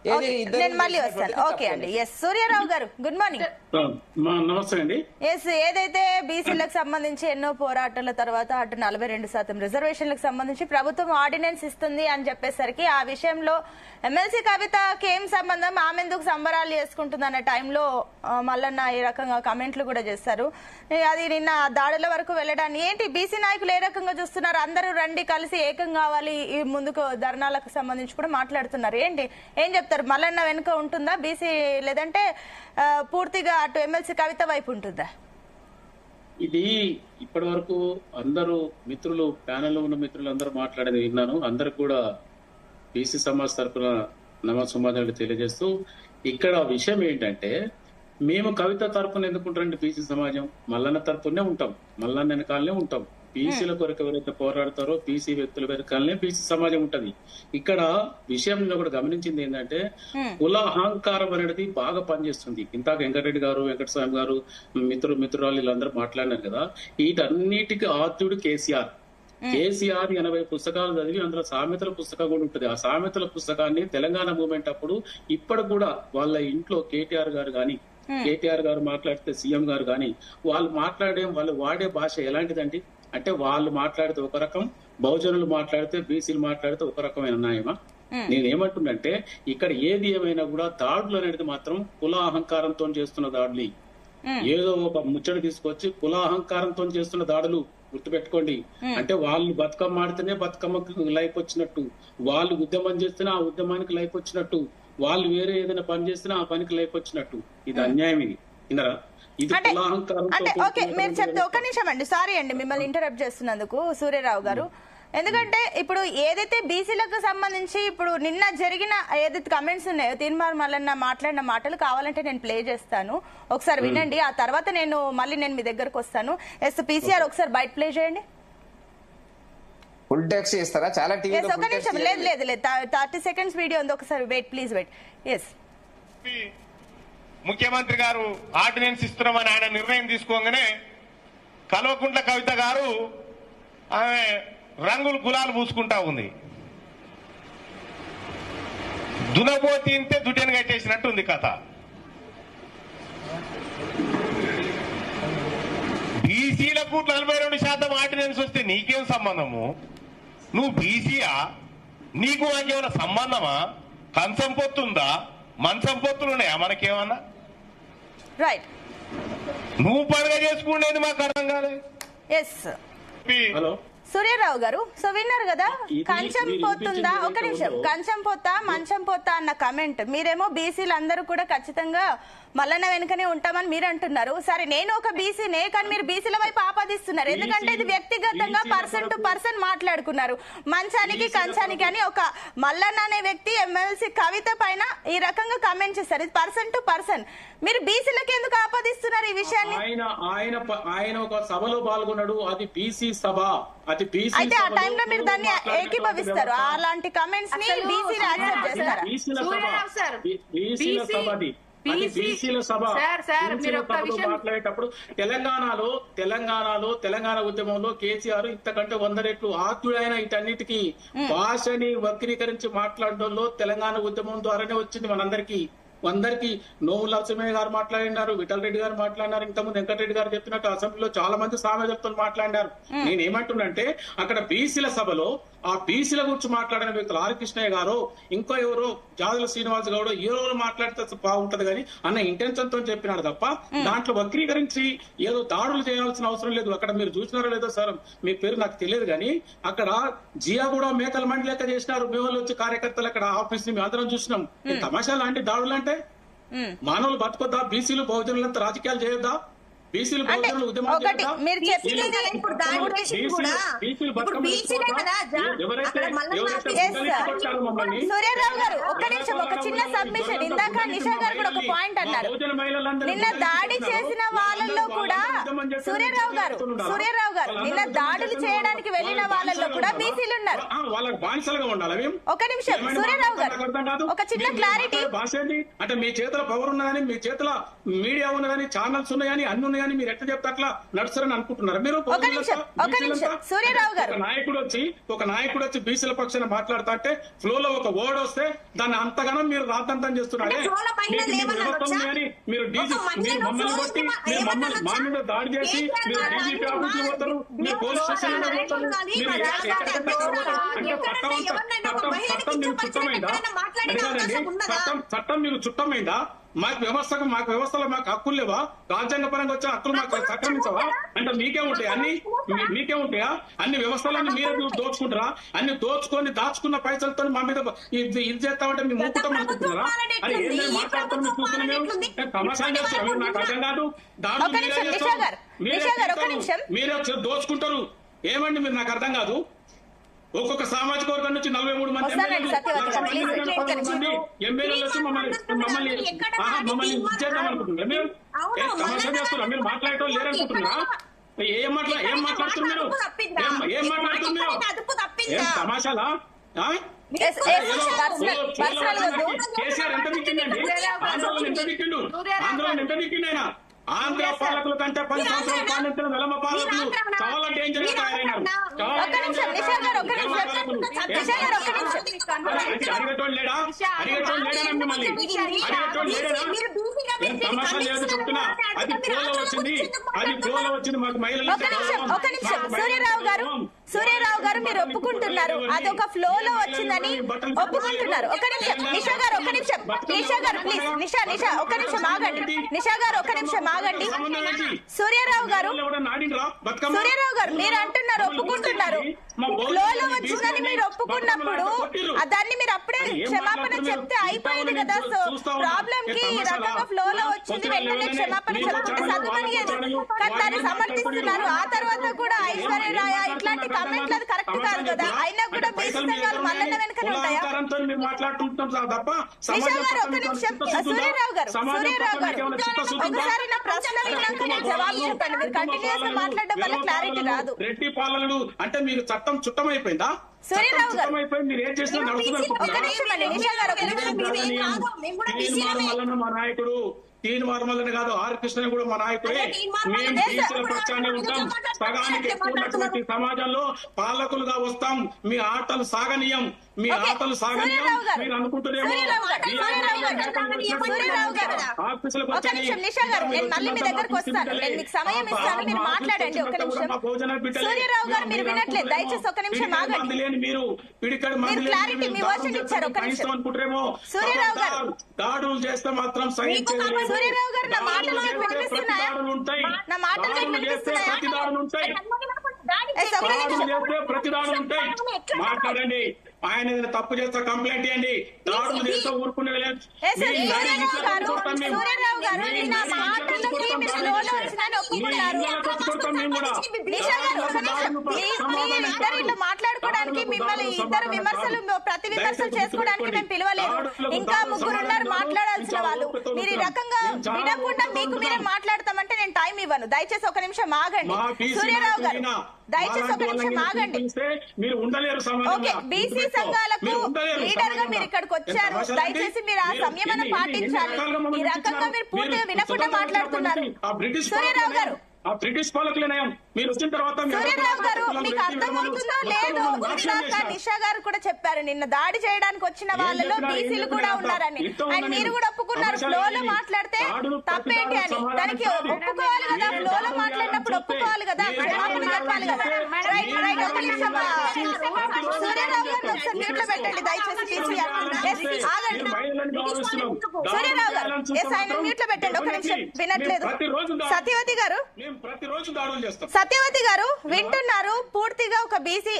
నేను మళ్ళీ వస్తాను. ఓకే అండి. ఎస్ సూర్యారావు గారు గుడ్ మార్నింగ్. నమస్తే అండి. ఎస్ ఏదైతే బీసీలకు సంబంధించి ఎన్నో పోరాటాల తర్వాత అటు 42% రిజర్వేషన్లకు సంబంధించి ప్రభుత్వం ఆర్డినెన్స్ ఇస్తుంది అని చెప్పేసరికి ఆ విషయంలో ఎమ్మెల్సీ కవితకి ఏం సంబంధం, ఆమె ఎందుకు సంబరాలు చేసుకుంటుంది అన్న టైంలో మల్లన్న ఈ రకంగా కమెంట్లు కూడా చేస్తారు. అది నిన్న దాడుల వరకు వెళ్ళడాన్ని ఏంటి బీసీ నాయకులు ఏ రకంగా చూస్తున్నారు, అందరూ రండి కలిసి ఏకం కావాలి ఈ ముందుకు ధర్నాలకు సంబంధించి కూడా మాట్లాడుతున్నారు. ఏంటి ఏం చెప్తారు, మల్లన్న వెనుక ఉంటుందా బీసీ లేదంటే పూర్తిగా అటు ఎమ్మెల్సీ కవిత వైపు ఉంటుందా? ఇది ఇప్పటి వరకు అందరూ మిత్రులు ప్యానెల్లో ఉన్న మిత్రులు అందరూ మాట్లాడేది విన్నాను. అందరు కూడా బీసీ సమాజ్ తరఫున నమస్సుమాదాలు తెలియజేస్తూ ఇక్కడ విషయం ఏంటంటే మేము కవిత తరఫున ఎందుకుంటారండి బీసీ సమాజం మల్లన్న తరఫునే ఉంటాం, మల్లన్న వెనకాలనే ఉంటాం. బీసీల కొరకు ఎవరైతే పోరాడతారో బీసీ వ్యక్తుల వెనకాలనే బీసీ సమాజం ఉంటది. ఇక్కడ విషయం కూడా గమనించింది ఏంటంటే కుల అహంకారం అనేది బాగా పనిచేస్తుంది. ఇంతాక వెంకటరెడ్డి గారు వెంకటస్వామి గారు మిత్రురాలు వీళ్ళందరూ మాట్లాడినారు కదా, వీటన్నిటికీ ఆద్యుడు కేసీఆర్. కేసీఆర్ 80 పుస్తకాలు చదివి అందులో సామెతల పుస్తకం కూడా ఉంటుంది. ఆ సామెతల పుస్తకాన్ని తెలంగాణ మూవ్మెంట్ అప్పుడు ఇప్పటి కూడా వాళ్ళ ఇంట్లో కేటీఆర్ గారు గాని కేటీఆర్ గారు మాట్లాడితే సీఎం గారు గాని వాళ్ళు వాళ్ళు వాడే భాష ఎలాంటిదండి అంటే వాళ్ళు మాట్లాడితే ఒక రకం, బహుజనులు మాట్లాడితే బీసీలు మాట్లాడితే ఒక రకమైన న్యాయమా? నేనేమంటున్నంటే ఇక్కడ ఏది ఏమైనా కూడా దాడులు అనేది మాత్రం కుల అహంకారంతో చేస్తున్న దాడులు. ఏదో ఒక ముచ్చట తీసుకొచ్చి కుల అహంకారంతో చేస్తున్న దాడులు గుర్తుపెట్టుకోండి. అంటే వాళ్ళు బతుకమ్మ ఆడితేనే బతుకమ్మకి లైఫ్ వచ్చినట్టు, వాళ్ళు ఉద్యమం చేస్తేనే ఆ ఉద్యమానికి లైఫ్ వచ్చినట్టు, వాళ్ళు వేరే ఏదైనా పని చేస్తేనే ఆ పనికి లైఫ్ వచ్చినట్టు. ఇది అన్యాయం. ఇది వినరా? అంటే ఓకే మీరు చెప్తే ఒక నిమిషం అండి, సారీ అండి మిమ్మల్ని ఇంటరప్ట్ చేస్తున్నందుకు సూర్యరావు గారు. ఎందుకంటే ఇప్పుడు ఏదైతే బీసీలకు సంబంధించి ఇప్పుడు నిన్న జరిగిన ఏదైతే కమెంట్స్ ఉన్నాయో తీర్మార్ మల్లన్న మాట్లాడిన మాటలు కావాలంటే నేను ప్లే చేస్తాను, ఒకసారి వినండి. ఆ తర్వాత నేను మీ దగ్గరకు వస్తాను. ఎస్ పీసీఆర్ ఒకసారి బయట ప్లే చేయండి. ఫుల్ టెక్స్ట్ చేస్తారా? చాలా ఒక నిమిషం, లేదు 30 seconds వీడియో ఉంది, ఒకసారి వెయిట్ ప్లీజ్ వెయిట్. ఎస్ ముఖ్యమంత్రి గారు ఆర్డినెన్స్ ఇస్తున్నామని ఆయన నిర్ణయం తీసుకోగానే కల్వకుంట్ల కవిత గారు ఆమె రంగులు గులాలు పూసుకుంటా ఉంది. దునబోతింతే దుడ్డెను కట్టేసినట్టుంది కథ. బీసీలకు 42% ఆర్డినెన్స్ వస్తే నీకేం సంబంధము? నువ్వు బీసీయా? నీకు నాకేమైనా సంబంధమా? కంచం పొత్తుందా? మంచం పొత్తులు ఉన్నాయా మనకేమన్నా? రైట్, నువ్వు పండుగ చేసుకునేది మాకు అర్థం కాలేదు. ఎస్ సూర్యారావు గారు, సో విన్నారు కదా, కంచం పోతుందా, ఒక నిమిషం, కంచం పోతా మంచం పోతా అన్న కమెంట్. మీరేమో బీసీలు అందరూ కూడా ఖచ్చితంగా మల్లన్న వెనుకనే ఉంటామని మీరు అంటున్నారు. సరే నేను ఒక బీసీనే, కానీ మీరు బీసీల వైపు ఆపాదిస్తున్నారు. ఎందుకంటే ఇది వ్యక్తిగతంగా పర్సన్ టు పర్సన్ మాట్లాడుకున్నారు. మంచానికి కంచానికి అని ఒక మల్లన్న అనే వ్యక్తి ఎమ్మెల్సీ కవిత పైన ఈ రకంగా కమెంట్ చేస్తారు. ఇది పర్సన్ టు పర్సన్. మీరు బీసీలకు ఎందుకు ఆపాదిస్తున్నారు ఈ విషయాన్ని? ఆయన ఒక సభలో పాల్గొన్నాడు, అది బీసీ సభ. అయితే ఆ టైంలో మీరు దాన్ని ఏకీభవిస్తారు, అలాంటి కమెంట్స్ ని బీసీలు యాక్సెప్ట్ చేస్తారా? బీసీల సభ మాట్లాడేటప్పుడు తెలంగాణ ఉద్యమంలో కేసీఆర్ ఇంతకంటే 100 రెట్లు ఆత్యుడైన వీటన్నిటికీ భాషని వక్రీకరించి మాట్లాడడంలో తెలంగాణ ఉద్యమం ద్వారానే వచ్చింది మనందరికీ. నోముల నరసింహయ్య గారు మాట్లాడినారు, విఠల్ రెడ్డి గారు మాట్లాడినారు, ఇంతకుముందు వెంకటరెడ్డి గారు చెప్తున్నట్టు అసెంబ్లీలో చాలా మంది సామాజికతో మాట్లాడినారు. నేనేమంటున్నంటే అక్కడ బీసీల సభలో ఆ బీసీల గురించి మాట్లాడిన వ్యక్తులు ఆర్ కృష్ణయ్య గారు, ఇంకో ఎవరో జాదుల శ్రీనివాస్ గౌడ్ ఎవరో మాట్లాడితే బాగుంటది కానీ అన్న ఇంటెన్షన్ తో చెప్పినాడు తప్ప దాంట్లో వక్రీకరించి ఏదో దాడులు చేయాల్సిన అవసరం లేదు. అక్కడ మీరు చూసినారో లేదో సార్, మీ పేరు నాకు తెలియదు కానీ అక్కడ జియా కూడా మేకల మండి లెక్క చేసినారు. మేము వచ్చి కార్యకర్తలు అక్కడ ఆఫీస్ ని అందరం చూసినాం. తమాషా లాంటి దాడులు అంటే మానవులు బతుకొద్దా? బీసీలు బహుజనులంతా రాజకీయాలు చేయొద్దా? బీసీలు బహుజనులు ఉద్యమం సూర్యారావు గారు ఒక నిమిషం, ఒక చిన్న సబ్మిషన్. ఇందాక నిషా గారు కూడా ఒక పాయింట్ అన్నారు, నిన్న దాడి చేసిన వాళ్ళల్లో కూడా చెప్పి సూర్యారావు గారు నిన్న దాడులు చేయడానికి వెళ్ళిన వాళ్ళల్లో కూడా బీసీలు ఉన్నారు. వాళ్ళకి బానిసలుగా ఉండాలి మేము. ఒక నిమిషం సూర్యారావు గారు, ఒక చిన్న క్లారిటీ. భాష ఏంటి అంటే మీ చేతిలో పవర్ ఉన్నదని, మీ చేతిలో మీడియా ఉన్నదని, ఛానల్స్ ఉన్నాయని, అన్ని ఉన్నాయని మీరు ఎట్లా చెప్తే అట్లా నడుస్తారని అనుకుంటున్నారు మీరు? ఒక నిమిషం సూర్యారావు గారు, ఒక నాయకుడు వచ్చి బీసీల పక్షాన మాట్లాడతా అంటే ఫ్లో లో ఒక వర్డ్ వస్తే దాన్ని అంతగానో మీరు రాద్దంతం చేస్తున్నారే. మీరు డీజీ మీరు మమ్మల్ని కొట్టి మీరు మమ్మల్ని మా మీద దాడి చేసి మీరు డీజీపీ ఆఫీసులు పోతారు, మీరు పోలీస్ స్టేషన్ పోతారు, మీరు చట్టం మీకు చుట్టమైందా? చట్టం మీకు చుట్టమైందా? మాకు వ్యవస్థలో మాకు హక్కులు లేవా? రాజ్యాంగ పరంగా వచ్చే హక్కులు మాకు సక్రమించవా? అంటే మీకే ఉంటాయి అన్ని, మీకే ఉంటాయా అన్ని వ్యవస్థలన్నీ మీరే దోచుకుంటారా? అన్ని దోచుకొని దాచుకున్న పైసలతో మా మీద ఇది చేస్తామంటే మీ మూకుటం అనుకుంటున్నారా? అది ఏదైనా మాట్లాడుతాం మీరు చూస్తున్నా మేము తమాషా చేస్తున్నాం. మీరు నాకు అర్థం కాదు. దాడులు మీరే దోచుకుంటారు. ఏమండి మీరు నాకు అర్థం కాదు. ఒక్కొక్క సామాజిక వర్గం నుంచి 43 మంది ఎమ్మెల్యేలు వచ్చి మమ్మల్ని చేద్దాం అనుకుంటున్నారు. మీరు తమాషా చేస్తున్నారు. మీరు మాట్లాడటం లేరనుకుంటున్నారా? ఏం మాట్లాడుతున్నారు మీరు? ఏం మాట్లాడుతున్నారు? ఏం తమాషాలా? కేసీఆర్ ఎంత దిక్కిందండి? ఆంధ్రలో ఎంత దిక్కిండు? ఆయన ఆంధ్ర పాలకుల కంటే 10 సంవత్సరాల పాలించిన వెలమ పాలకులు చాలా డేంజర్ గా తయారైనారు. అడిగేటోళ్ళు లేడా? మిమ్మల్ని తమాషా లేదు చెప్తున్నా. అది ఫ్లోలో వచ్చింది మాకు మహిళలు. సూర్యారావు గారు మీరు ఒప్పుకుంటున్నారు, అదొక ఫ్లో లో వచ్చిందని ఒప్పుకుంటున్నారు. ఒక నిమిషం నిషా గారు, ప్లీజ్ నిషా ఒక నిమిషం ఆగండి. నిషా గారు ఒక నిమిషం ఆగండి. సూర్యారావు గారు మీరు అంటున్నారు, ఒప్పుకుంటున్నారు, ఫ్లో లో వచ్చిందని మీరు ఒప్పుకున్నప్పుడు దాన్ని మీరు అప్పుడే క్షమాపణ చెప్తే అయిపోయేది కదా. సో ప్రాబ్లం కి ఈ రకంగా ఫ్లో లో వచ్చింది, వెంటనే క్షమాపణ చెప్తే సర్దుమనియేది. కానీ దాన్ని సమర్థిస్తున్నారు. ఆ తర్వాత కూడా ఐశ్వర్య రాయ ఇట్లాంటి కమెంట్లు అది కరెక్ట్ కాదు కదా. అయినా కూడా బీసీ సంఘాలు మల్లన్న వెనుకనే ఉంటాయా? నిషా గారు ఒక నిమిషం. సూర్యారావు గారు ఒకసారి నా ప్రశ్న విన్నాక నేను జవాబు చెప్పండి. మీరు కంటిన్యూస్ గా మాట్లాడడం వల్ల క్లారిటీ రాదు. రెడ్డి పాలనలు అంటే మీకు చట్టం చుట్టమైపోయిందా? సూర్యారావు గారు మీరు ఏం చేసినా మల్లన్న మా నాయకుడు, తీన్ మార్మల్లని కాదు, ఆర్ కృష్ణ కూడా మా నాయకుడే. మేము బీసీల పక్షాన్ని ఉంటాం. సగానికి ఎక్కువ ఉన్నటువంటి సమాజంలో పాలకులుగా వస్తాం. మీ ఆటలు సాగనీయం, మీరు అనుకుంటున్నారేమో ఒక నిమిషం నిషా గారు, నేను మళ్ళీ మీ దగ్గరకు వస్తాను. నేను మీకు సమయం ఇస్తాను, మీరు మాట్లాడండి. ఒక నిమిషం సూర్యారావు గారు మీరు వినట్లేదు, దయచేసి ఒక నిమిషం ఆగండి. మీరు క్లారిటీ మీ వర్షన్ ఇచ్చారు. ఒక నిమిషం సూర్యారావు గారు, దాడులు చేస్తే మాత్రం సూర్యారావు గారు నా మాటలు మీకు వినిపిస్తున్నాయా? నా మాటలు మీకు వినిపిస్తున్నాయా? ప్రతిదాడులు ఉంటాయి. మాట్లాడండి. ఆయన తప్పు చేస్తే కంప్లైంట్ ఇవ్వండి. దాడులు చేస్తే ఊరుకునే మాట్లాడుకోవడానికి మిమ్మల్ని ఇద్దరు ప్రతి విమర్శలు చేసుకోవడానికి మేము పిలవలేదు. ఇంకా ముగ్గురున్నారు మాట్లాడాల్సిన వాళ్ళు. మీరు ఈ రకంగా వినకుండా మీకు మీరే మాట్లాడతామంటే నేను టైం ఇవ్వను. దయచేసి ఒక నిమిషం ఆగండి. సూర్యారావు గారు దయచేసి ఒక నిమిషం ఆగండి. ఓకే, బీసీ సంఘాలకు లీడర్ గా మీరు ఇక్కడికి వచ్చారు. దయచేసి మీరు ఆ సంయమనం పాటించాలి. ఈ రకంగా మీరు పూర్తిగా వినకుండా మాట్లాడుతున్నారు. సూర్యారావు గారు, బ్రిటిష్ పాలకులనే మీరు వచ్చిన తర్వాత సూర్యారావు గారు మీకు అర్థమవుతుందో లేదో, ఇందాక నిషా గారు కూడా చెప్పారు నిన్న దాడి చేయడానికి వచ్చిన వాళ్ళలో బీసీలు కూడా ఉన్నారని. అండ్ మీరు కూడా ఒప్పుకున్నారు ఫ్లోలో మాట్లాడితే తప్పేంటి అని. దానికి ఒప్పుకోవాలి కదా, ఫ్లోలో మాట్లాడినప్పుడు ఒప్పుకోవాలి కదా, క్షమాపణ చెప్పాలి కదా. రైట్ రైట్ ఒక నిమిషం సూర్యారావు గారు ఒకసారి మ్యూట్ లో పెట్టండి దయచేసి. ఆగండి సూర్యారావు గారు, ఎస్ ఆయన మ్యూట్ లో పెట్టండి. ఒక నిమిషం వినట్లేదు. సత్యవతి గారు, ప్రతిరోజు దాడులు చేస్తాం. సత్యవతి గారు వింటున్నారు పూర్తిగా. ఒక బీసీ